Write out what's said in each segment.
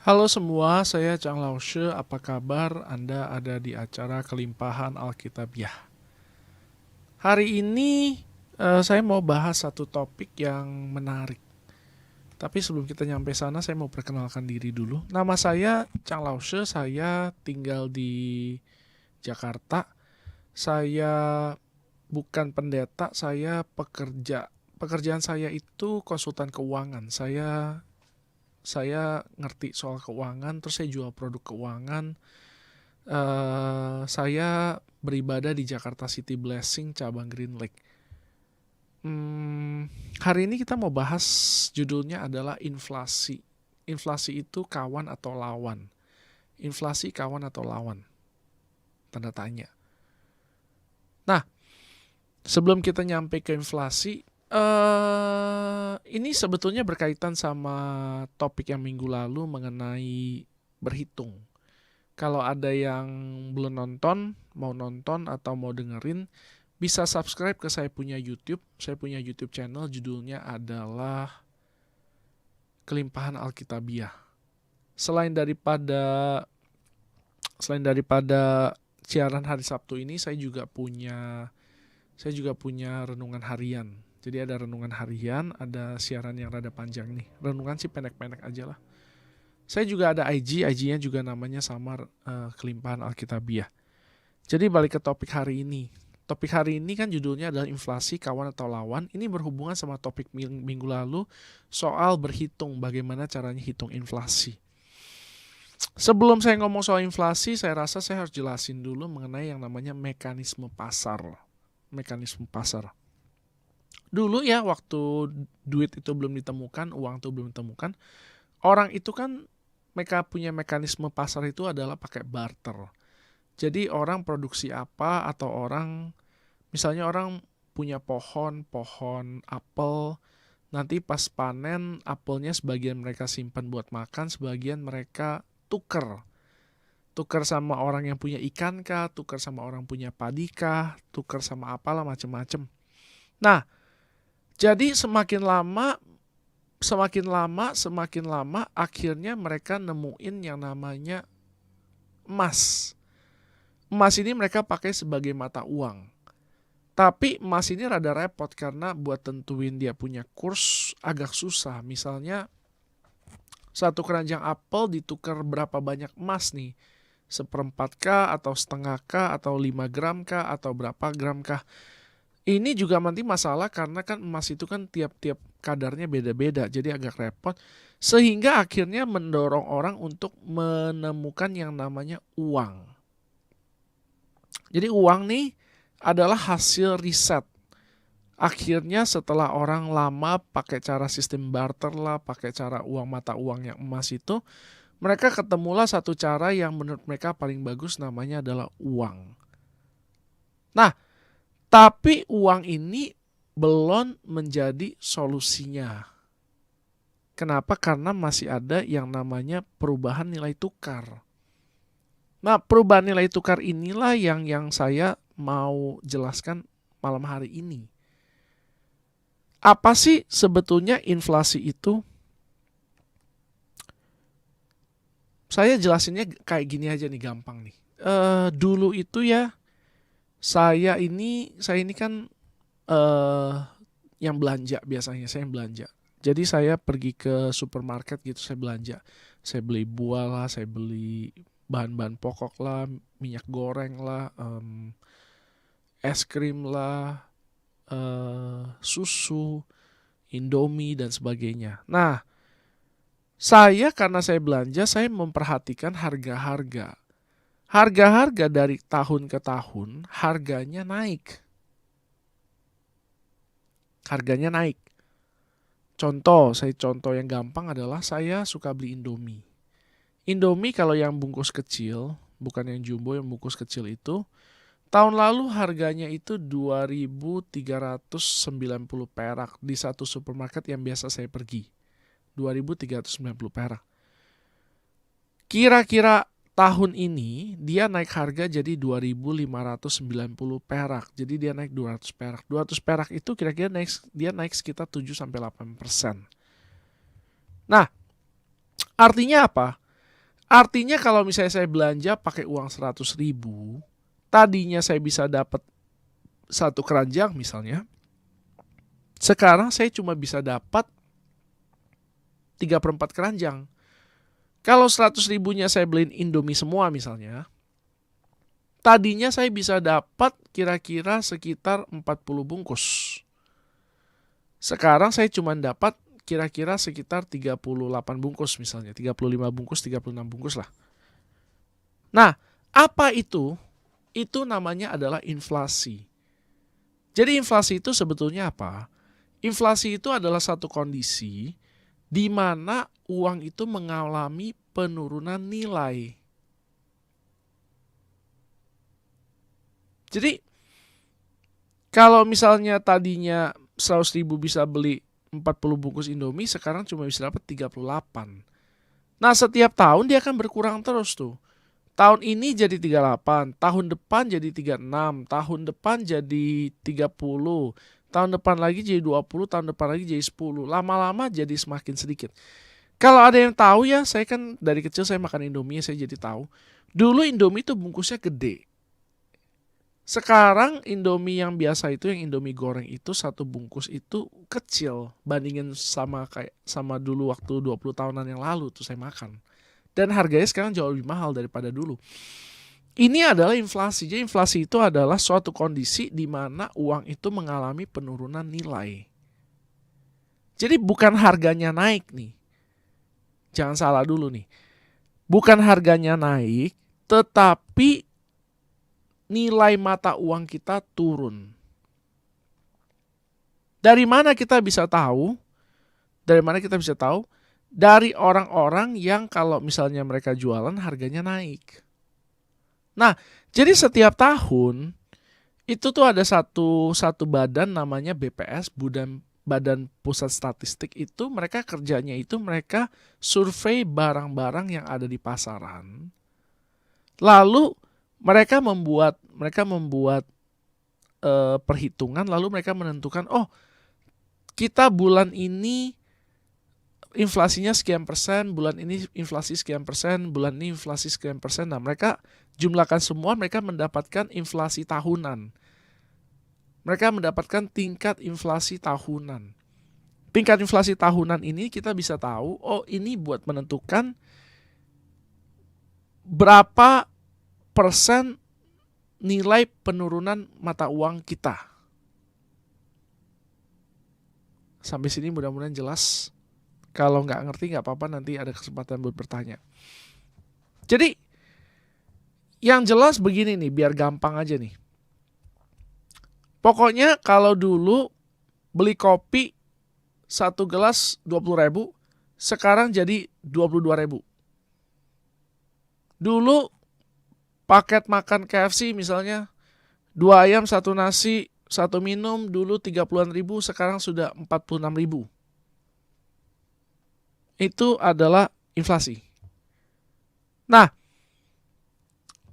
Halo semua, saya Chang Laoshe. Apa kabar? Anda ada di acara Kelimpahan Alkitabiah. Hari ini saya mau bahas satu topik yang menarik. Tapi sebelum kita nyampe sana, saya mau perkenalkan diri dulu. Nama saya Chang Laoshe, saya tinggal di Jakarta. Saya bukan pendeta, saya pekerja. Pekerjaan saya itu konsultan keuangan. Saya ngerti soal keuangan, terus saya jual produk keuangan. Saya beribadah di Jakarta City Blessing cabang Green Lake. Hari ini kita mau bahas judulnya adalah inflasi. Inflasi itu kawan atau lawan? Inflasi kawan atau lawan? Tanda tanya. Nah, sebelum kita nyampe ke inflasi, ini sebetulnya berkaitan sama topik yang minggu lalu mengenai berhitung. Kalau ada yang belum nonton, mau nonton atau mau dengerin, bisa subscribe ke saya punya YouTube. Saya punya YouTube channel, judulnya adalah Kelimpahan Alkitabiah. Selain daripada siaran hari Sabtu ini, saya juga punya renungan harian. Jadi ada renungan harian, ada siaran yang rada panjang nih. Renungan sih pendek-pendek aja lah. Saya juga ada IG-nya juga namanya sama, Kelimpahan Alkitabiah. Jadi balik ke topik hari ini. Topik hari ini kan judulnya adalah inflasi kawan atau lawan. Ini berhubungan sama topik minggu lalu soal berhitung, bagaimana caranya hitung inflasi. Sebelum saya ngomong soal inflasi, saya rasa saya harus jelasin dulu mengenai yang namanya mekanisme pasar. Mekanisme pasar. Dulu ya, waktu duit itu belum ditemukan, uang itu belum ditemukan, orang itu kan mereka punya mekanisme pasar itu adalah pakai barter. Jadi orang produksi apa, atau misalnya orang punya pohon apel, nanti pas panen apelnya sebagian mereka simpan buat makan, sebagian mereka tuker. Tuker sama orang yang punya ikan kah, tuker sama orang punya padi kah, tuker sama apalah macem-macem. Nah, jadi semakin lama akhirnya mereka nemuin yang namanya emas. Emas ini mereka pakai sebagai mata uang. Tapi emas ini rada repot karena buat tentuin dia punya kurs agak susah. Misalnya satu keranjang apel ditukar berapa banyak emas nih? Seperempat kah, atau setengah kah, atau 5 gram kah, atau berapa gram kah? Ini juga nanti masalah karena kan emas itu kan tiap-tiap kadarnya beda-beda, jadi agak repot. Sehingga akhirnya mendorong orang untuk menemukan yang namanya uang. Jadi uang nih adalah hasil riset. Akhirnya setelah orang lama pakai cara sistem barter lah, pakai cara uang mata uang yang emas itu, mereka ketemulah satu cara yang menurut mereka paling bagus, namanya adalah uang. Nah, tapi uang ini belum menjadi solusinya. Kenapa? Karena masih ada yang namanya perubahan nilai tukar. Nah, perubahan nilai tukar inilah yang saya mau jelaskan malam hari ini. Apa sih sebetulnya inflasi itu? Saya jelasinnya kayak gini aja nih, gampang nih. Dulu itu ya, saya ini kan eh yang belanja, biasanya saya yang belanja. Jadi saya pergi ke supermarket gitu, saya belanja. Saya beli buah lah, saya beli bahan-bahan pokok lah, minyak goreng lah, es krim lah, susu, Indomie dan sebagainya. Nah, karena saya belanja, saya memperhatikan harga-harga. Harga-harga dari tahun ke tahun, harganya naik. Harganya naik. Contoh yang gampang adalah saya suka beli Indomie. Indomie kalau yang bungkus kecil, bukan yang jumbo, yang bungkus kecil itu, tahun lalu harganya itu 2.390 perak di satu supermarket yang biasa saya pergi. 2.390 perak. Kira-kira tahun ini dia naik harga jadi 2.590 perak. Jadi dia naik 200 perak. 200 perak itu kira-kira dia naik sekitar 7-8%. Nah, artinya apa? Artinya kalau misalnya saya belanja pakai uang 100.000, tadinya saya bisa dapat 1 keranjang misalnya, sekarang saya cuma bisa dapat 3/4 keranjang. Kalau 100.000-nya saya beliin Indomie semua misalnya, tadinya saya bisa dapat kira-kira sekitar 40 bungkus. Sekarang saya cuma dapat kira-kira sekitar 38 bungkus misalnya, 35 bungkus, 36 bungkus lah. Nah, apa itu? Itu namanya adalah inflasi. Jadi inflasi itu sebetulnya apa? Inflasi itu adalah satu kondisi di mana uang itu mengalami penurunan nilai. Jadi kalau misalnya tadinya 100.000 bisa beli 40 bungkus Indomie, sekarang cuma bisa dapat 38. Nah, setiap tahun dia akan berkurang terus tuh. Tahun ini jadi 38, tahun depan jadi 36, tahun depan jadi 30, tahun depan lagi jadi 20, tahun depan lagi jadi 10. Lama-lama jadi semakin sedikit. Kalau ada yang tahu ya, saya kan dari kecil saya makan Indomie, saya jadi tahu. Dulu Indomie itu bungkusnya gede. Sekarang Indomie yang biasa itu, yang Indomie goreng itu, satu bungkus itu kecil bandingin sama dulu waktu 20 tahunan yang lalu tuh saya makan. Dan harganya sekarang jauh lebih mahal daripada dulu. Ini adalah inflasi. Jadi inflasi itu adalah suatu kondisi di mana uang itu mengalami penurunan nilai. Jadi bukan harganya naik nih. Jangan salah dulu nih. Bukan harganya naik, tetapi nilai mata uang kita turun. Dari mana kita bisa tahu? Dari mana kita bisa tahu? Dari orang-orang yang kalau misalnya mereka jualan harganya naik. Nah, jadi setiap tahun itu tuh ada satu badan namanya BPS, Badan Pusat Statistik itu, mereka kerjanya itu mereka survei barang-barang yang ada di pasaran. Lalu mereka membuat perhitungan, lalu mereka menentukan, oh kita bulan ini inflasinya sekian persen, bulan ini inflasi sekian persen, bulan ini inflasi sekian persen. Nah, mereka jumlahkan semua, mereka mendapatkan inflasi tahunan. Mereka mendapatkan tingkat inflasi tahunan. Tingkat inflasi tahunan ini kita bisa tahu, oh ini buat menentukan berapa persen nilai penurunan mata uang kita. Sampai sini mudah-mudahan jelas. Kalau nggak ngerti nggak apa-apa, nanti ada kesempatan buat bertanya. Jadi yang jelas begini nih, biar gampang aja nih. Pokoknya kalau dulu beli kopi 1 gelas 20.000, sekarang jadi 22.000. Dulu paket makan KFC misalnya 2 ayam 1 nasi 1 minum dulu 30-an ribu, sekarang sudah 46.000. Itu adalah inflasi. Nah,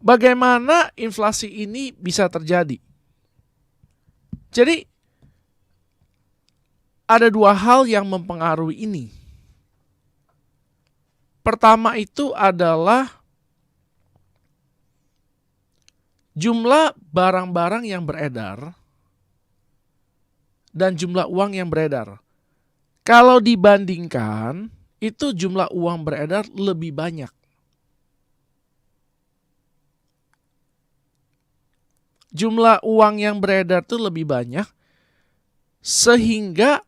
bagaimana inflasi ini bisa terjadi? Jadi ada 2 hal yang mempengaruhi ini. Pertama itu adalah jumlah barang-barang yang beredar dan jumlah uang yang beredar. Kalau dibandingkan, itu jumlah uang beredar lebih banyak. Jumlah uang yang beredar itu lebih banyak, sehingga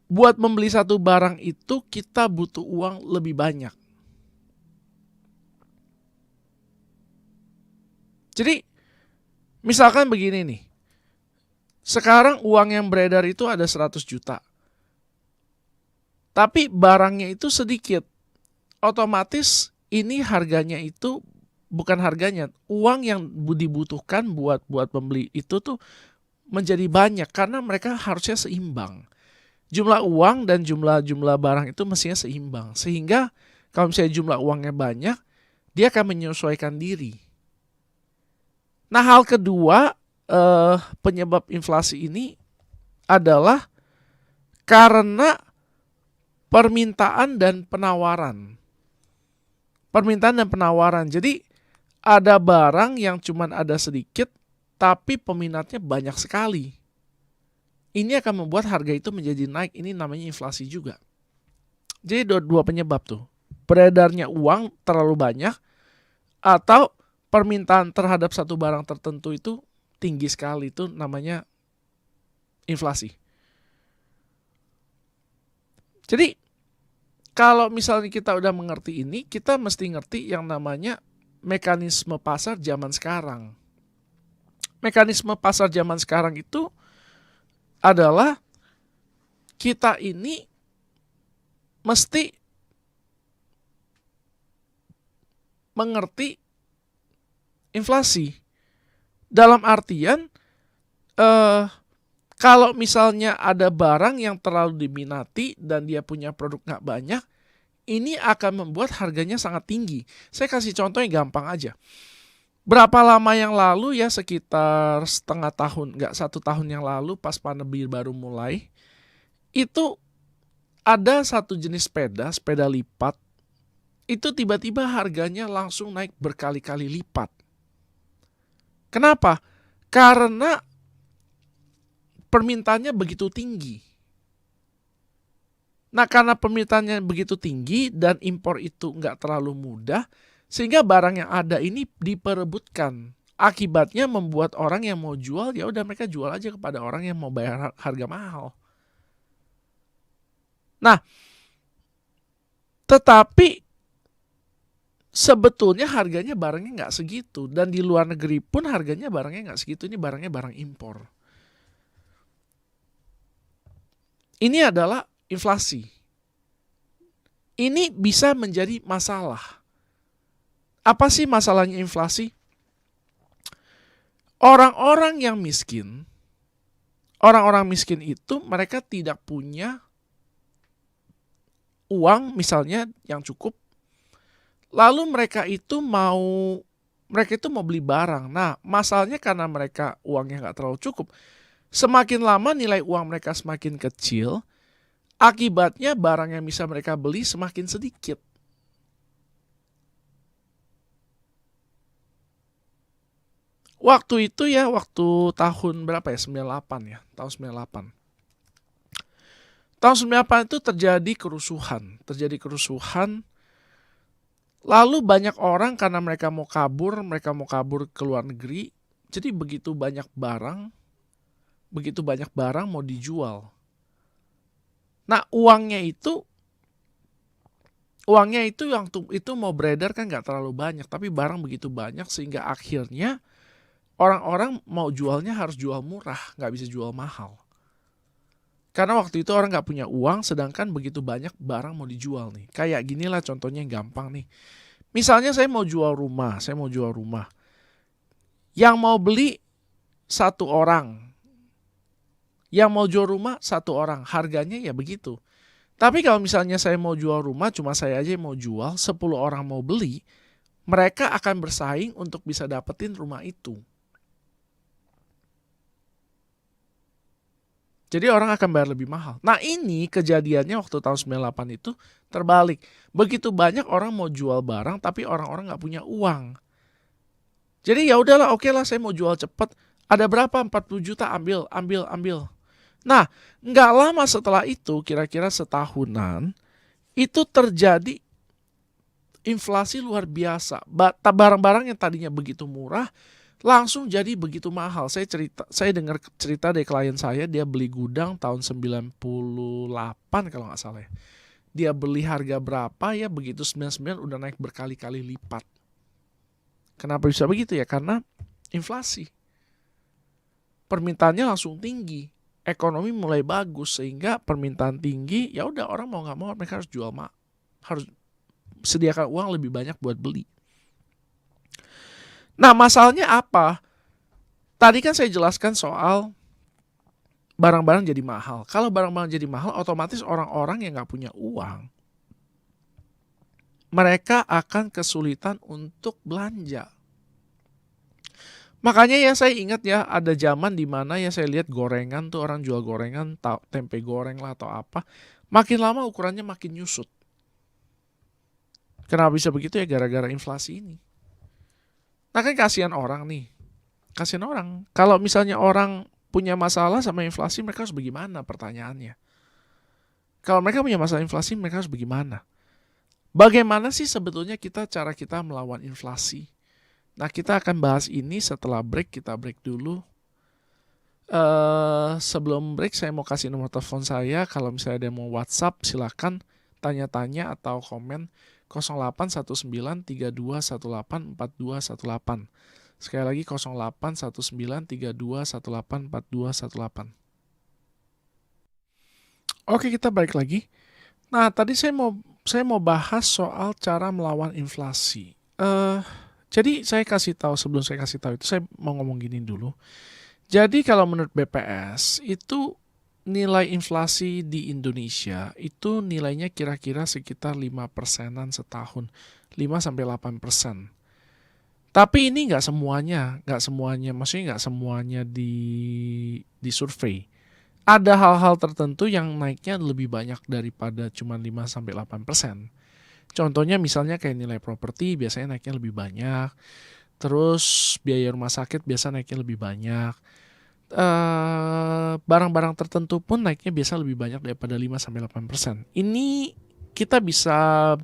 buat membeli satu barang itu kita butuh uang lebih banyak. Jadi misalkan begini nih, sekarang uang yang beredar itu ada 100 juta. Tapi barangnya itu sedikit. Otomatis ini harganya itu, bukan harganya, uang yang dibutuhkan buat pembeli itu tuh menjadi banyak karena mereka harusnya seimbang. Jumlah uang dan jumlah barang itu mestinya seimbang. Sehingga kalau misalnya jumlah uangnya banyak, dia akan menyesuaikan diri. Nah, hal kedua penyebab inflasi ini adalah karena permintaan dan penawaran. Permintaan dan penawaran. Jadi ada barang yang cuman ada sedikit, tapi peminatnya banyak sekali. Ini akan membuat harga itu menjadi naik. Ini namanya inflasi juga. Jadi dua penyebab tuh. Beredarnya uang terlalu banyak, atau permintaan terhadap satu barang tertentu itu tinggi sekali. Itu namanya inflasi. Jadi kalau misalnya kita udah mengerti ini, kita mesti ngerti yang namanya mekanisme pasar zaman sekarang. Mekanisme pasar zaman sekarang itu adalah kita ini mesti mengerti inflasi. Dalam artian, kalau misalnya ada barang yang terlalu diminati dan dia punya produk nggak banyak, ini akan membuat harganya sangat tinggi. Saya kasih contoh yang gampang aja. Berapa lama yang lalu ya, sekitar setengah tahun, nggak 1 tahun yang lalu pas pandemi baru mulai, itu ada satu jenis sepeda lipat, itu tiba-tiba harganya langsung naik berkali-kali lipat. Kenapa? Karena permintaannya begitu tinggi. Nah, karena permintaannya begitu tinggi dan impor itu nggak terlalu mudah, sehingga barang yang ada ini diperebutkan. Akibatnya membuat orang yang mau jual, ya udah mereka jual aja kepada orang yang mau bayar harga mahal. Nah, tetapi sebetulnya harganya barangnya nggak segitu. Dan di luar negeri pun harganya barangnya nggak segitu. Ini barangnya barang impor. Ini adalah inflasi. Ini bisa menjadi masalah. Apa sih masalahnya inflasi? Orang-orang yang miskin, orang-orang miskin itu mereka tidak punya uang misalnya yang cukup. Lalu mereka itu mau beli barang. Nah, masalahnya karena mereka uangnya nggak terlalu cukup. Semakin lama nilai uang mereka semakin kecil, akibatnya barang yang bisa mereka beli semakin sedikit. Waktu itu ya, waktu tahun berapa ya? 98 ya, tahun 98. Tahun 98 itu terjadi kerusuhan. Lalu banyak orang karena mereka mau kabur ke luar negeri. Jadi begitu banyak barang mau dijual. Nah, uangnya itu yang itu mau beredar kan nggak terlalu banyak, tapi barang begitu banyak sehingga akhirnya orang-orang mau jualnya harus jual murah, nggak bisa jual mahal. Karena waktu itu orang nggak punya uang, sedangkan begitu banyak barang mau dijual nih. Kayak ginilah contohnya yang gampang nih. Misalnya saya mau jual rumah. Yang mau beli 1 orang. Yang mau jual rumah 1 orang. Harganya ya begitu. Tapi kalau misalnya saya mau jual rumah, cuma saya aja yang mau jual, 10 orang mau beli, mereka akan bersaing untuk bisa dapetin rumah itu. Jadi orang akan bayar lebih mahal. Nah, ini kejadiannya waktu tahun 98 itu terbalik. Begitu banyak orang mau jual barang, tapi orang-orang nggak punya uang. Jadi ya udahlah, oke lah, saya mau jual cepat. Ada berapa? 40 juta, ambil. Nah, nggak lama setelah itu, kira-kira setahunan, itu terjadi inflasi luar biasa. Barang-barang yang tadinya begitu murah, langsung jadi begitu mahal. Saya dengar cerita dari klien saya, dia beli gudang tahun 98 kalau nggak salah ya. Dia beli harga berapa ya, begitu 99 udah naik berkali-kali lipat. Kenapa bisa begitu ya? Karena inflasi. Permintaannya langsung tinggi. Ekonomi mulai bagus sehingga permintaan tinggi, ya udah orang mau nggak mau mereka harus harus sediakan uang lebih banyak buat beli. Nah, masalahnya apa? Tadi kan saya jelaskan soal barang-barang jadi mahal. Kalau barang-barang jadi mahal, otomatis orang-orang yang nggak punya uang, mereka akan kesulitan untuk belanja. Makanya ya saya ingat ya, ada zaman di mana ya saya lihat gorengan tuh, orang jual gorengan, tempe goreng lah atau apa. Makin lama ukurannya makin nyusut. Kenapa bisa begitu ya? Gara-gara inflasi ini. Nah kan kasihan orang nih. Kasihan orang. Kalau misalnya orang punya masalah sama inflasi, mereka harus bagaimana pertanyaannya? Kalau mereka punya masalah inflasi, mereka harus bagaimana? Bagaimana sih sebetulnya cara kita melawan inflasi? Nah kita akan bahas ini setelah break. Kita break dulu. Sebelum break saya mau kasih nomor telepon saya. Kalau misalnya ada yang mau WhatsApp, silakan tanya-tanya atau komen 081932184218. Sekali lagi 081932184218. Oke, kita balik lagi. Nah, tadi saya mau bahas soal cara melawan inflasi. Jadi sebelum saya kasih tahu itu saya mau ngomong gini dulu. Jadi kalau menurut BPS itu nilai inflasi di Indonesia itu nilainya kira-kira sekitar 5%-an setahun, 5-8%. Tapi ini nggak semuanya, maksudnya nggak semuanya di survei. Ada hal-hal tertentu yang naiknya lebih banyak daripada cuma 5-8%. Contohnya misalnya kayak nilai properti biasanya naiknya lebih banyak. Terus biaya rumah sakit biasa naiknya lebih banyak. Barang-barang tertentu pun naiknya biasa lebih banyak daripada 5-8%. Ini kita bisa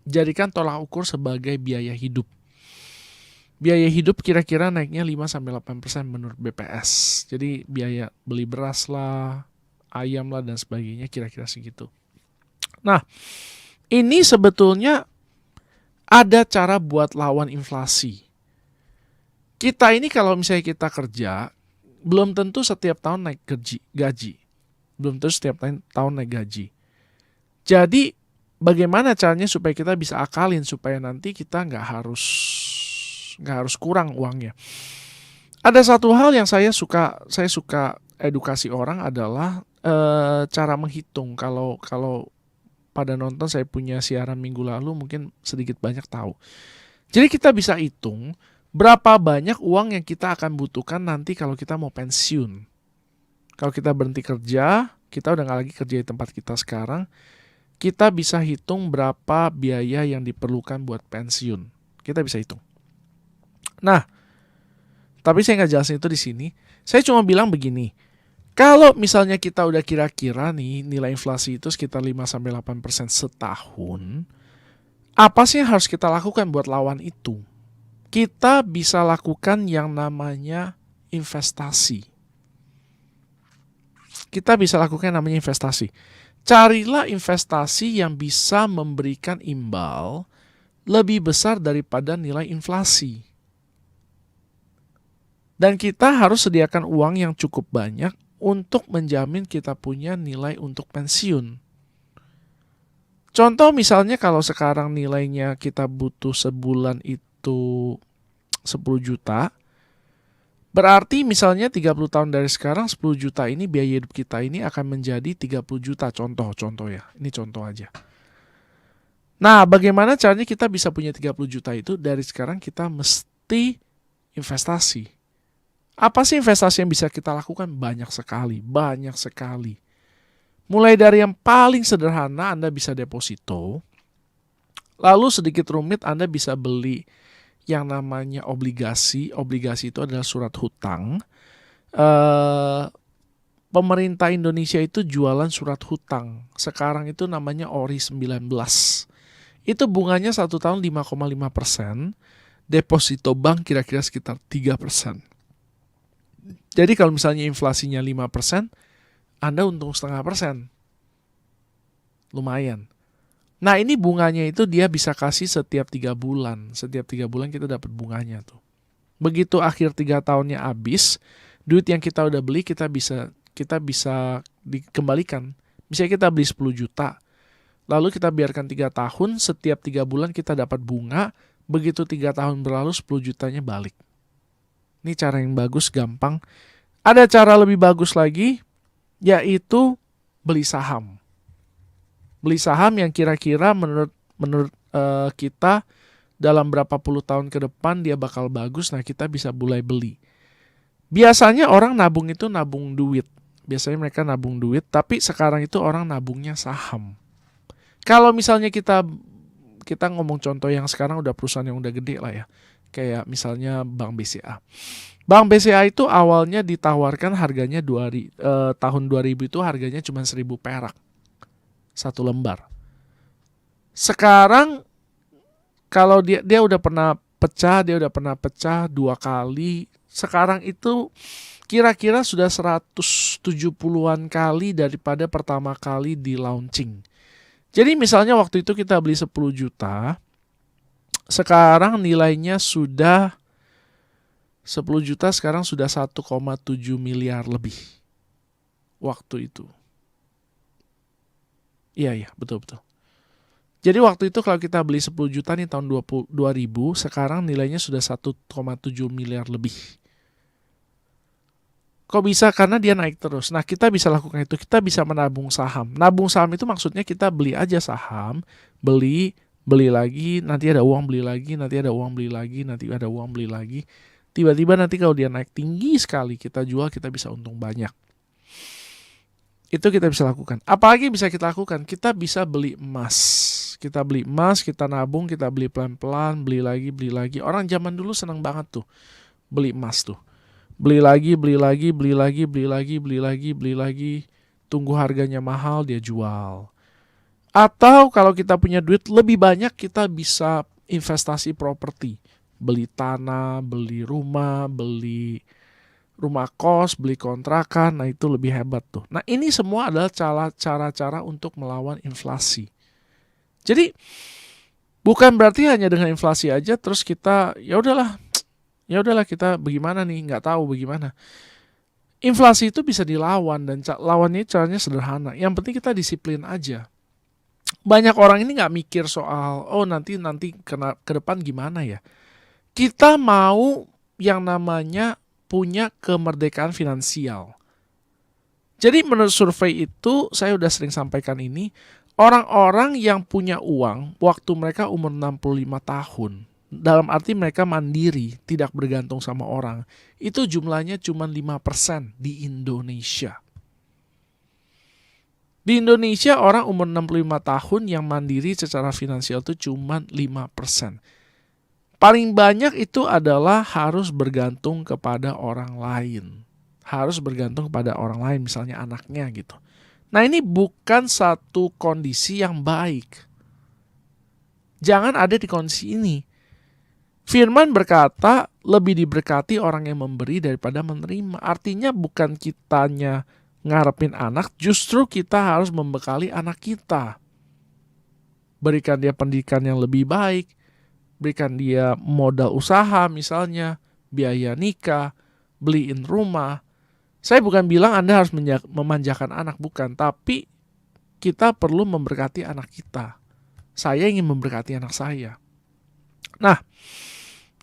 jadikan tolak ukur sebagai biaya hidup. Biaya hidup kira-kira naiknya 5-8% menurut BPS. Jadi biaya beli beras lah, ayam lah dan sebagainya kira-kira segitu. Nah, ini sebetulnya ada cara buat lawan inflasi. Kita ini kalau misalnya kita kerja, belum tentu setiap tahun naik gaji. Belum tentu setiap tahun naik gaji. Jadi bagaimana caranya supaya kita bisa akalin supaya nanti kita nggak harus kurang uangnya. Ada satu hal yang saya suka edukasi orang adalah cara menghitung. Kalau pada nonton saya punya siaran minggu lalu mungkin sedikit banyak tahu. Jadi kita bisa hitung berapa banyak uang yang kita akan butuhkan nanti kalau kita mau pensiun. Kalau kita berhenti kerja, kita udah nggak lagi kerja di tempat kita sekarang, kita bisa hitung berapa biaya yang diperlukan buat pensiun. Kita bisa hitung. Nah, tapi saya nggak jelasin itu di sini. Saya cuma bilang begini, kalau misalnya kita udah kira-kira nih nilai inflasi itu sekitar 5-8% setahun, apa sih yang harus kita lakukan buat lawan itu? Kita bisa lakukan yang namanya investasi. Carilah investasi yang bisa memberikan imbal lebih besar daripada nilai inflasi. Dan kita harus sediakan uang yang cukup banyak untuk menjamin kita punya nilai untuk pensiun. Contoh misalnya kalau sekarang nilainya kita butuh sebulan itu 10 juta, berarti misalnya 30 tahun dari sekarang 10 juta ini biaya hidup kita ini akan menjadi 30 juta. Contoh ya, ini contoh aja. Nah, bagaimana caranya kita bisa punya 30 juta itu? Dari sekarang kita mesti investasi. Apa sih investasi yang bisa kita lakukan? Banyak sekali. Mulai dari yang paling sederhana, Anda bisa deposito. Lalu sedikit rumit, Anda bisa beli yang namanya obligasi. Obligasi itu adalah surat hutang. Pemerintah Indonesia itu jualan surat hutang. Sekarang itu namanya ORI 19. Itu bunganya 1 tahun 5,5%. Deposito bank kira-kira sekitar 3%. Jadi kalau misalnya inflasinya 5%, Anda untung 0,5%. Lumayan. Nah ini bunganya itu dia bisa kasih setiap 3 bulan. Setiap 3 bulan kita dapat bunganya tuh. Begitu akhir 3 tahunnya habis, duit yang kita udah beli kita bisa dikembalikan. Misalnya kita beli 10 juta. Lalu kita biarkan 3 tahun, setiap 3 bulan kita dapat bunga. Begitu 3 tahun berlalu 10 jutanya balik. Ini cara yang bagus, gampang. Ada cara lebih bagus lagi, yaitu beli saham. Beli saham yang kira-kira menurut kita dalam berapa puluh tahun ke depan dia bakal bagus, nah kita bisa mulai beli. Biasanya orang nabung itu nabung duit. Biasanya mereka nabung duit, tapi sekarang itu orang nabungnya saham. Kalau misalnya kita ngomong contoh yang sekarang udah perusahaan yang udah gede lah ya. Kayak misalnya Bank BCA. Bank BCA itu awalnya ditawarkan harganya tahun 2000 itu harganya cuma 1.000 perak satu lembar. Sekarang kalau dia udah pernah pecah, 2 kali. Sekarang itu kira-kira sudah 170-an kali daripada pertama kali di launching. Jadi misalnya waktu itu kita beli 10 juta, sekarang nilainya sudah 10 juta sekarang sudah 1,7 miliar lebih waktu itu. Iya, betul. Jadi waktu itu kalau kita beli 10 juta nih tahun 2000, sekarang nilainya sudah 1,7 miliar lebih. Kok bisa? Karena dia naik terus. Nah, kita bisa lakukan itu. Kita bisa menabung saham. Nabung saham itu maksudnya kita beli aja saham, beli lagi, nanti ada uang beli lagi, nanti ada uang beli lagi, nanti ada uang beli lagi. Tiba-tiba nanti kalau dia naik tinggi sekali, kita jual, kita bisa untung banyak. Itu kita bisa lakukan. Apalagi bisa kita lakukan? Kita bisa beli emas. Kita beli emas, kita nabung, kita beli pelan-pelan, beli lagi. Orang zaman dulu senang banget tuh beli emas tuh. Beli lagi, tunggu harganya mahal, dia jual. Atau kalau kita punya duit lebih banyak, kita bisa investasi properti. Beli tanah, beli rumah kos, beli kontrakan, nah itu lebih hebat tuh. Nah ini semua adalah cara-cara untuk melawan inflasi. Jadi bukan berarti hanya dengan inflasi aja terus kita ya udahlah kita bagaimana nih, nggak tahu bagaimana. Inflasi itu bisa dilawan dan lawannya caranya sederhana. Yang penting kita disiplin aja. Banyak orang ini nggak mikir soal nanti ke depan gimana ya. Kita mau yang namanya punya kemerdekaan finansial. Jadi menurut survei itu saya udah sering sampaikan ini, orang-orang yang punya uang waktu mereka umur 65 tahun. Dalam arti mereka mandiri, tidak bergantung sama orang. Itu jumlahnya cuma 5% di Indonesia. Di Indonesia orang umur 65 tahun yang mandiri secara finansial itu cuma 5%. Paling banyak itu adalah harus bergantung kepada orang lain. Harus bergantung kepada orang lain, misalnya anaknya gitu. Nah ini bukan satu kondisi yang baik. Jangan ada di kondisi ini. Firman berkata, lebih diberkati orang yang memberi daripada menerima. Artinya bukan kitanya ngarepin anak, justru kita harus membekali anak kita. Berikan dia pendidikan yang lebih baik, berikan dia modal usaha misalnya, biaya nikah, beliin rumah. Saya bukan bilang Anda harus memanjakan anak, bukan. Tapi kita perlu memberkati anak kita. Saya ingin memberkati anak saya. Nah,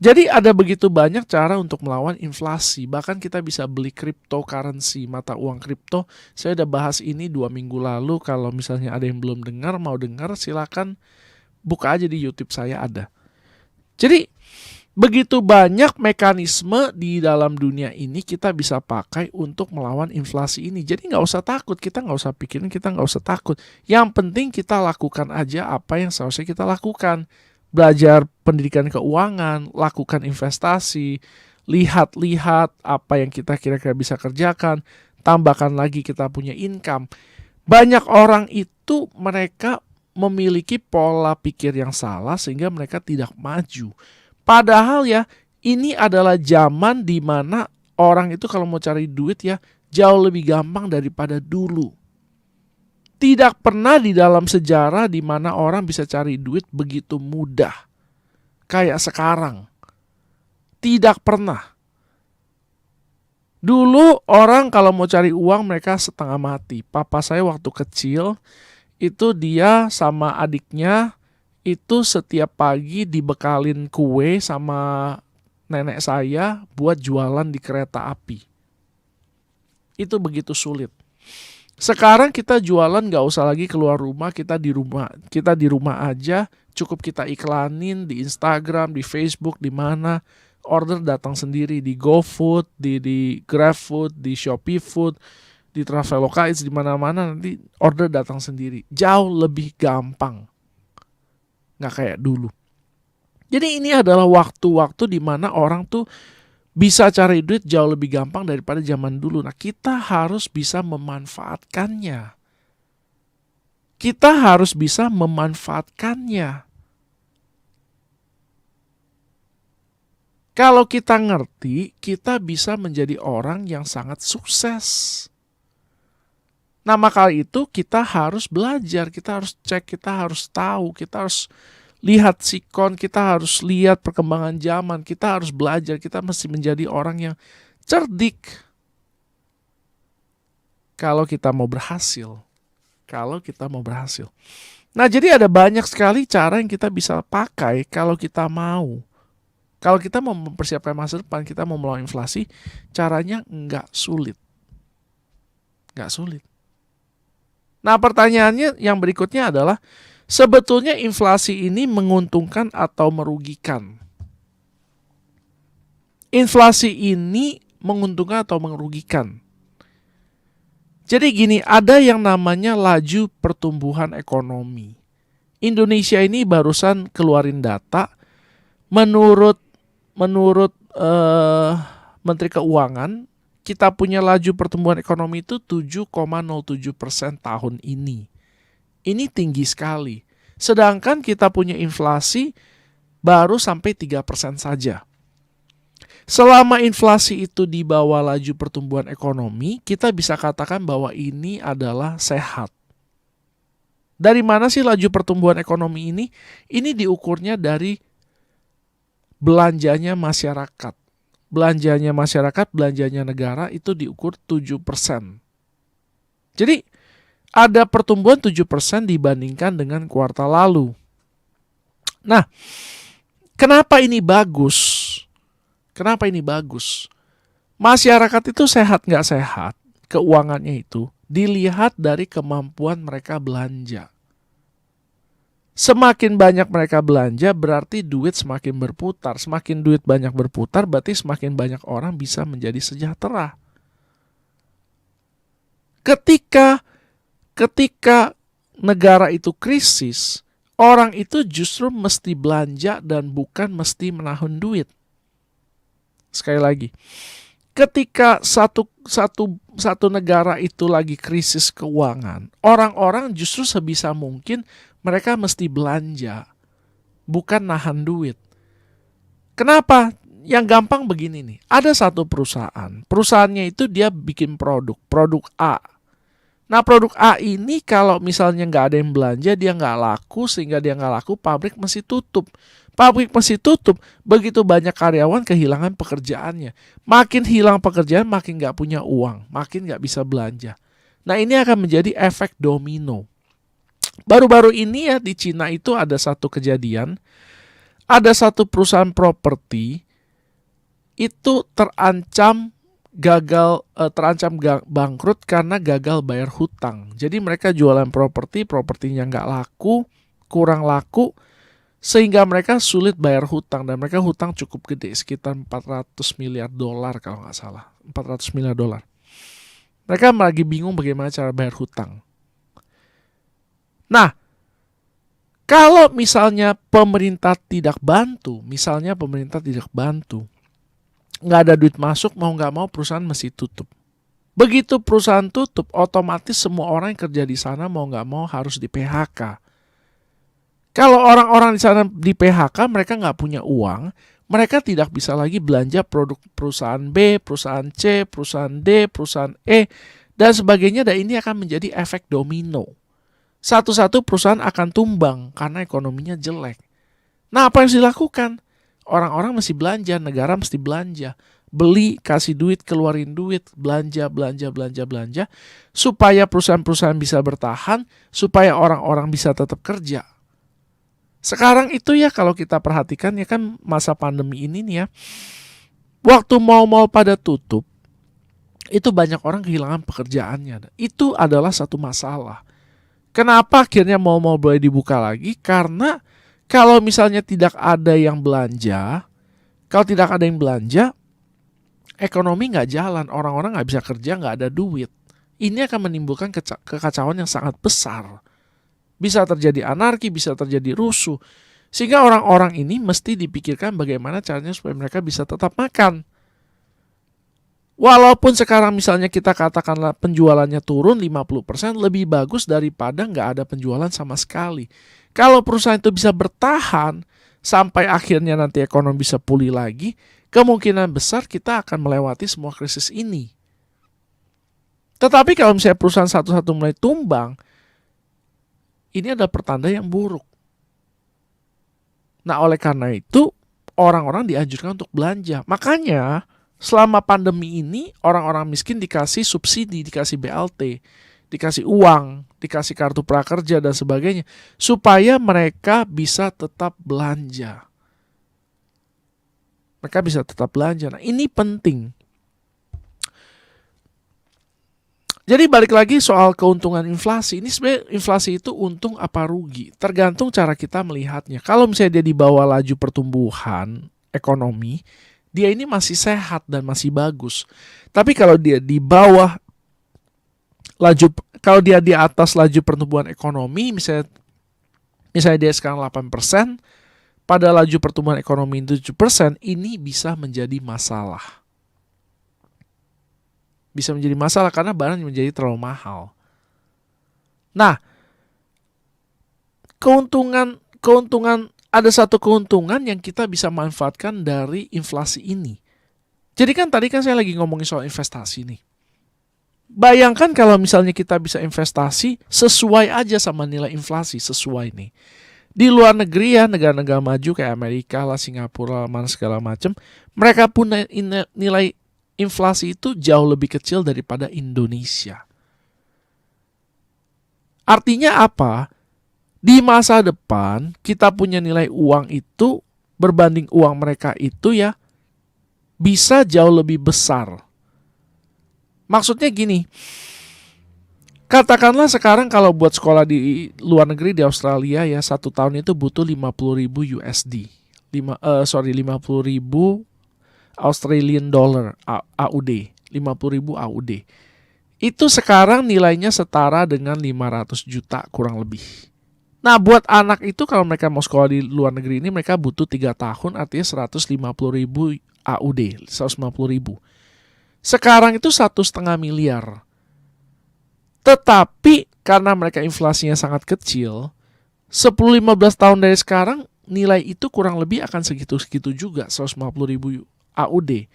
jadi ada begitu banyak cara untuk melawan inflasi. Bahkan kita bisa beli cryptocurrency, mata uang kripto. Saya udah bahas ini 2 minggu lalu. Kalau misalnya ada yang belum dengar, mau dengar silakan buka aja di YouTube saya ada. Jadi begitu banyak mekanisme di dalam dunia ini kita bisa pakai untuk melawan inflasi ini. Jadi nggak usah takut, kita nggak usah pikirin, kita nggak usah takut. Yang penting kita lakukan aja apa yang seharusnya kita lakukan. Belajar pendidikan keuangan, lakukan investasi, lihat-lihat apa yang kita kira-kira bisa kerjakan, tambahkan lagi kita punya income. Banyak orang itu mereka memiliki pola pikir yang salah sehingga mereka tidak maju. Padahal ya ini adalah zaman di mana orang itu kalau mau cari duit ya jauh lebih gampang daripada dulu. Tidak pernah di dalam sejarah di mana orang bisa cari duit begitu mudah kayak sekarang. Tidak pernah. Dulu orang kalau mau cari uang mereka setengah mati. Papa saya waktu kecil itu dia sama adiknya itu setiap pagi dibekalin kue sama nenek saya buat jualan di kereta api. Itu begitu sulit. Sekarang kita jualan gak usah lagi keluar rumah, kita di rumah aja, cukup kita iklanin di Instagram, di Facebook, di mana, order datang sendiri di GoFood, di GrabFood, di Shopee Food, di Traveloka Eats, di mana-mana nanti order datang sendiri. Jauh lebih gampang. Nggak kayak dulu. Jadi ini adalah waktu-waktu di mana orang tuh bisa cari duit jauh lebih gampang daripada zaman dulu. Nah, kita harus bisa memanfaatkannya. Kita harus bisa memanfaatkannya. Kalau kita ngerti, kita bisa menjadi orang yang sangat sukses. Nah, maka itu kita harus belajar, kita harus cek, kita harus tahu, kita harus lihat sikon, kita harus lihat perkembangan zaman, kita harus belajar, kita mesti menjadi orang yang cerdik. Kalau kita mau berhasil. Nah, jadi ada banyak sekali cara yang kita bisa pakai kalau kita mau. Kalau kita mau mempersiapkan masa depan, kita mau melawan inflasi, caranya nggak sulit. Nah, pertanyaannya yang berikutnya adalah, sebetulnya inflasi ini menguntungkan atau merugikan? Inflasi ini menguntungkan atau merugikan? Jadi gini, ada yang namanya laju pertumbuhan ekonomi. Indonesia ini barusan keluarin data, menurut Menteri Keuangan, kita punya laju pertumbuhan ekonomi itu 7,07% tahun ini. Ini tinggi sekali. Sedangkan kita punya inflasi baru sampai 3% saja. Selama inflasi itu di bawah laju pertumbuhan ekonomi, kita bisa katakan bahwa ini adalah sehat. Dari mana sih laju pertumbuhan ekonomi ini? Ini diukurnya dari belanjanya masyarakat. Belanjanya negara itu diukur 7%. Jadi ada pertumbuhan 7% dibandingkan dengan kuartal lalu. Nah, kenapa ini bagus? Masyarakat itu sehat nggak sehat, keuangannya itu dilihat dari kemampuan mereka belanja. Semakin banyak mereka belanja berarti duit semakin berputar. Semakin duit banyak berputar berarti semakin banyak orang bisa menjadi sejahtera. Ketika negara itu krisis, orang itu justru mesti belanja dan bukan mesti menahan duit. Sekali lagi, ketika satu negara itu lagi krisis keuangan, orang-orang justru sebisa mungkin mereka mesti belanja, bukan nahan duit. Kenapa? Yang gampang begini nih, ada satu perusahaannya itu dia bikin produk A. Nah, produk A ini kalau misalnya nggak ada yang belanja, dia nggak laku, sehingga dia nggak laku, pabrik mesti tutup. Begitu banyak karyawan kehilangan pekerjaannya. Makin hilang pekerjaan, makin nggak punya uang, makin nggak bisa belanja. Nah, ini akan menjadi efek domino. Baru-baru ini ya di Cina itu ada satu kejadian, ada satu perusahaan properti itu terancam bangkrut karena gagal bayar hutang. Jadi mereka jualan propertinya nggak laku, kurang laku, sehingga mereka sulit bayar hutang, dan mereka hutang cukup gede, sekitar $400 miliar kalau nggak salah, $400 miliar. Mereka lagi bingung bagaimana cara bayar hutang. Nah, kalau misalnya pemerintah tidak bantu, nggak ada duit masuk, mau nggak mau perusahaan mesti tutup. Begitu perusahaan tutup, otomatis semua orang yang kerja di sana mau nggak mau harus di PHK. Kalau orang-orang di sana di PHK, mereka nggak punya uang, mereka tidak bisa lagi belanja produk perusahaan B, perusahaan C, perusahaan D, perusahaan E, dan sebagainya, dan ini akan menjadi efek domino. Satu-satu perusahaan akan tumbang karena ekonominya jelek. Nah, apa yang harus dilakukan? Orang-orang mesti belanja, negara mesti belanja. Beli, kasih duit, keluarin duit, belanja, supaya perusahaan-perusahaan bisa bertahan, supaya orang-orang bisa tetap kerja. Sekarang itu ya kalau kita perhatikan ya kan masa pandemi ini nih ya, waktu mal-mal pada tutup, itu banyak orang kehilangan pekerjaannya. Itu adalah satu masalah. Kenapa akhirnya mal-mal boleh dibuka lagi? Karena kalau misalnya tidak ada yang belanja, ekonomi nggak jalan, orang-orang nggak bisa kerja, nggak ada duit. ini akan menimbulkan kekacauan yang sangat besar. Bisa terjadi anarki, bisa terjadi rusuh. Sehingga orang-orang ini mesti dipikirkan bagaimana caranya supaya mereka bisa tetap makan. Walaupun sekarang misalnya kita katakanlah penjualannya turun 50%, lebih bagus daripada nggak ada penjualan sama sekali. Kalau perusahaan itu bisa bertahan sampai akhirnya nanti ekonomi bisa pulih lagi, kemungkinan besar kita akan melewati semua krisis ini. Tetapi kalau misalnya perusahaan satu-satu mulai tumbang, ini adalah pertanda yang buruk. Nah, oleh karena itu, orang-orang dianjurkan untuk belanja. Makanya, selama pandemi ini, orang-orang miskin dikasih subsidi, dikasih BLT, dikasih uang, dikasih kartu prakerja, dan sebagainya, supaya mereka bisa tetap belanja. Mereka bisa tetap belanja. Nah, ini penting. Jadi balik lagi soal keuntungan inflasi. Ini sebenarnya inflasi itu untung apa rugi? Tergantung cara kita melihatnya. Kalau misalnya dia di bawah laju pertumbuhan ekonomi, dia ini masih sehat dan masih bagus. Tapi kalau dia di bawah kalau dia di atas laju pertumbuhan ekonomi, misalnya dia sekarang 8%, pada laju pertumbuhan ekonomi 7%, ini bisa menjadi masalah. Bisa menjadi masalah karena barang menjadi terlalu mahal. Nah, ada satu keuntungan yang kita bisa manfaatkan dari inflasi ini. Jadi kan tadi saya lagi ngomongin soal investasi nih. Bayangkan kalau misalnya kita bisa investasi sesuai aja sama nilai inflasi, sesuai nih. Di luar negeri ya, negara-negara maju kayak Amerika lah, Singapura, mana segala macam, mereka punya nilai inflasi itu jauh lebih kecil daripada Indonesia. Artinya apa? Di masa depan kita punya nilai uang itu berbanding uang mereka itu ya bisa jauh lebih besar. Maksudnya gini, katakanlah sekarang kalau buat sekolah di luar negeri di Australia ya 1 tahun itu butuh 50.000 USD. 50.000 Australian dollar AUD, 50.000 AUD. Itu sekarang nilainya setara dengan 500 juta kurang lebih. Nah, buat anak itu kalau mereka mau sekolah di luar negeri ini mereka butuh 3 tahun, artinya 150.000 AUD, 150.000. Sekarang itu 1,5 miliar. Tetapi karena mereka inflasinya sangat kecil, 10-15 tahun dari sekarang nilai itu kurang lebih akan segitu-segitu juga, 150.000 AUD.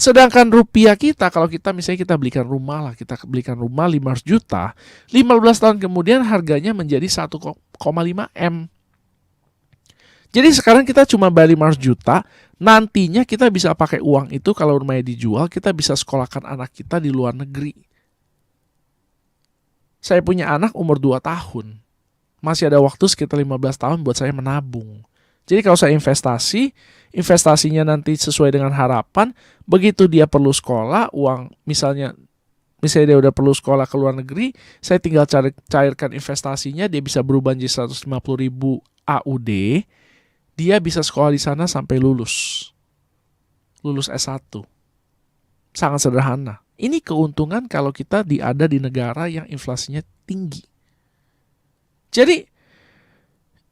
Sedangkan rupiah kita, kalau kita misalnya kita belikan rumah 500 juta, 15 tahun kemudian harganya menjadi 1,5 M. Jadi sekarang kita cuma bayar 500 juta, nantinya kita bisa pakai uang itu kalau rumahnya dijual, kita bisa sekolahkan anak kita di luar negeri. Saya punya anak umur 2 tahun. Masih ada waktu sekitar 15 tahun buat saya menabung. Jadi kalau saya investasinya nanti sesuai dengan harapan, begitu dia perlu sekolah, uang misalnya dia udah perlu sekolah ke luar negeri, saya tinggal cairkan investasinya, dia bisa berubah jadi 150.000 AUD, dia bisa sekolah di sana sampai lulus S1. Sangat sederhana. Ini keuntungan kalau kita ada di negara yang inflasinya tinggi. Jadi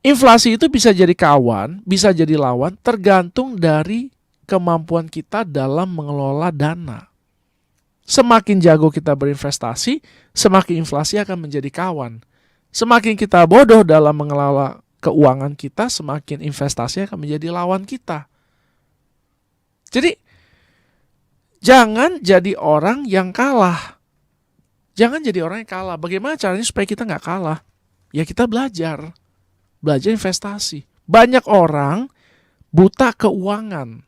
inflasi itu bisa jadi kawan, bisa jadi lawan, tergantung dari kemampuan kita dalam mengelola dana. Semakin jago kita berinvestasi, semakin inflasi akan menjadi kawan. Semakin kita bodoh dalam mengelola keuangan kita, semakin investasi akan menjadi lawan kita. Jadi, jangan jadi orang yang kalah. Jangan jadi orang yang kalah. Bagaimana caranya supaya kita nggak kalah? Ya kita belajar investasi. Banyak orang buta keuangan.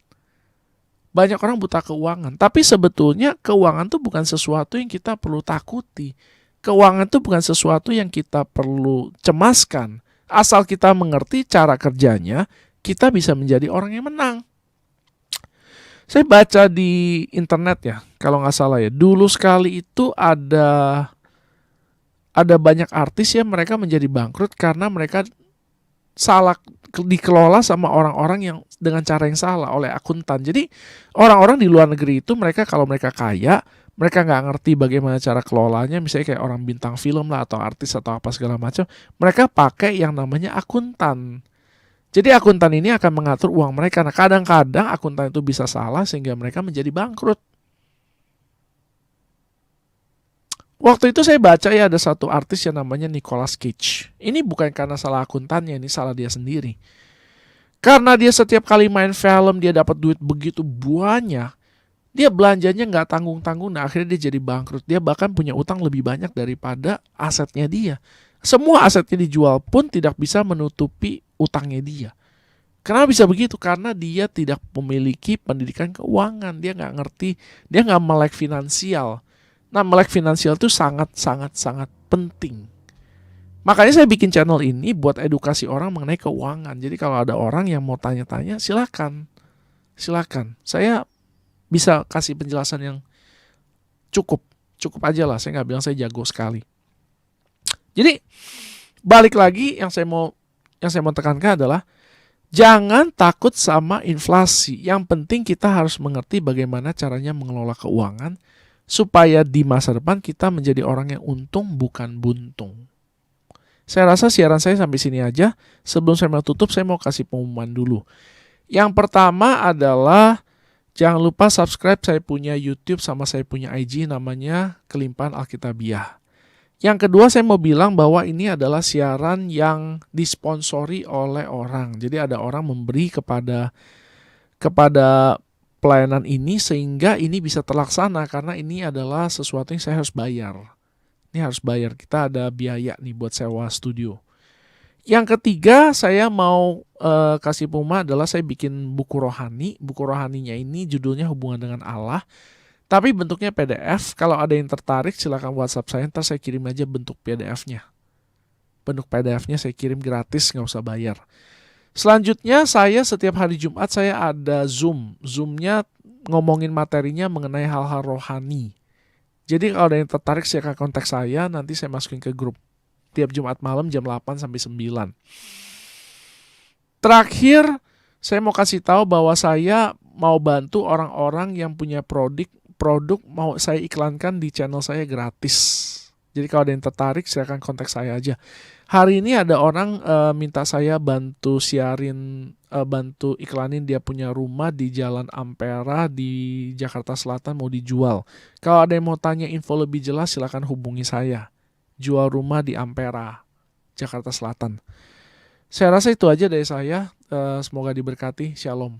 Tapi sebetulnya keuangan itu bukan sesuatu yang kita perlu takuti. Keuangan itu bukan sesuatu yang kita perlu cemaskan. Asal kita mengerti cara kerjanya, kita bisa menjadi orang yang menang. Saya baca di internet ya, kalau nggak salah ya, dulu sekali itu ada banyak artis yang mereka menjadi bangkrut karena mereka salah dikelola sama orang-orang yang dengan cara yang salah oleh akuntan. Jadi orang-orang di luar negeri itu kalau mereka kaya, mereka nggak ngerti bagaimana cara kelolanya, misalnya kayak orang bintang film lah atau artis atau apa segala macam, mereka pakai yang namanya akuntan. Jadi akuntan ini akan mengatur uang mereka. Nah, kadang-kadang akuntan itu bisa salah sehingga mereka menjadi bangkrut. Waktu itu saya baca ya ada satu artis yang namanya Nicolas Cage. Ini bukan karena salah akuntannya, ini salah dia sendiri. Karena dia setiap kali main film dia dapat duit begitu banyak, dia belanjanya nggak tanggung-tanggung, nah akhirnya dia jadi bangkrut. Dia bahkan punya utang lebih banyak daripada asetnya dia. Semua asetnya dijual pun tidak bisa menutupi utangnya dia. Kenapa bisa begitu? Karena dia tidak memiliki pendidikan keuangan. Dia nggak ngerti, dia nggak melek finansial. Nah, melek finansial itu sangat penting. Makanya saya bikin channel ini buat edukasi orang mengenai keuangan. Jadi kalau ada orang yang mau tanya-tanya, silakan. Saya bisa kasih penjelasan yang cukup aja lah. Saya nggak bilang saya jago sekali. Jadi balik lagi yang saya mau tekankan adalah jangan takut sama inflasi. Yang penting kita harus mengerti bagaimana caranya mengelola keuangan supaya di masa depan kita menjadi orang yang untung bukan buntung. Saya rasa siaran saya sampai sini aja. Sebelum saya mau tutup, saya mau kasih pengumuman dulu. Yang pertama adalah jangan lupa subscribe saya punya YouTube sama saya punya IG namanya Kelimpahan Alkitabiah. Yang kedua saya mau bilang bahwa ini adalah siaran yang disponsori oleh orang. Jadi ada orang memberi kepada pelayanan ini sehingga ini bisa terlaksana karena ini adalah sesuatu yang saya harus bayar. Ini harus bayar, kita ada biaya nih buat sewa studio. Yang ketiga saya mau kasih pengumuman adalah saya bikin buku rohani. Buku rohaninya ini judulnya Hubungan dengan Allah. Tapi bentuknya PDF. Kalau ada yang tertarik silakan WhatsApp saya. Ntar saya kirim aja bentuk PDF-nya. Bentuk PDF-nya saya kirim gratis, nggak usah bayar. Selanjutnya saya setiap hari Jumat saya ada Zoom. Zoom-nya ngomongin materinya mengenai hal-hal rohani. Jadi kalau ada yang tertarik silakan kontak saya, nanti saya masukin ke grup. Tiap Jumat malam jam 8 sampai 9. Terakhir, saya mau kasih tahu bahwa saya mau bantu orang-orang yang punya produk mau saya iklankan di channel saya gratis. Jadi kalau ada yang tertarik silakan kontak saya aja. Hari ini ada orang minta saya bantu bantu iklanin dia punya rumah di Jalan Ampera di Jakarta Selatan mau dijual. Kalau ada yang mau tanya info lebih jelas silakan hubungi saya. Jual rumah di Ampera, Jakarta Selatan. Saya rasa itu aja dari saya. Semoga diberkati. Shalom.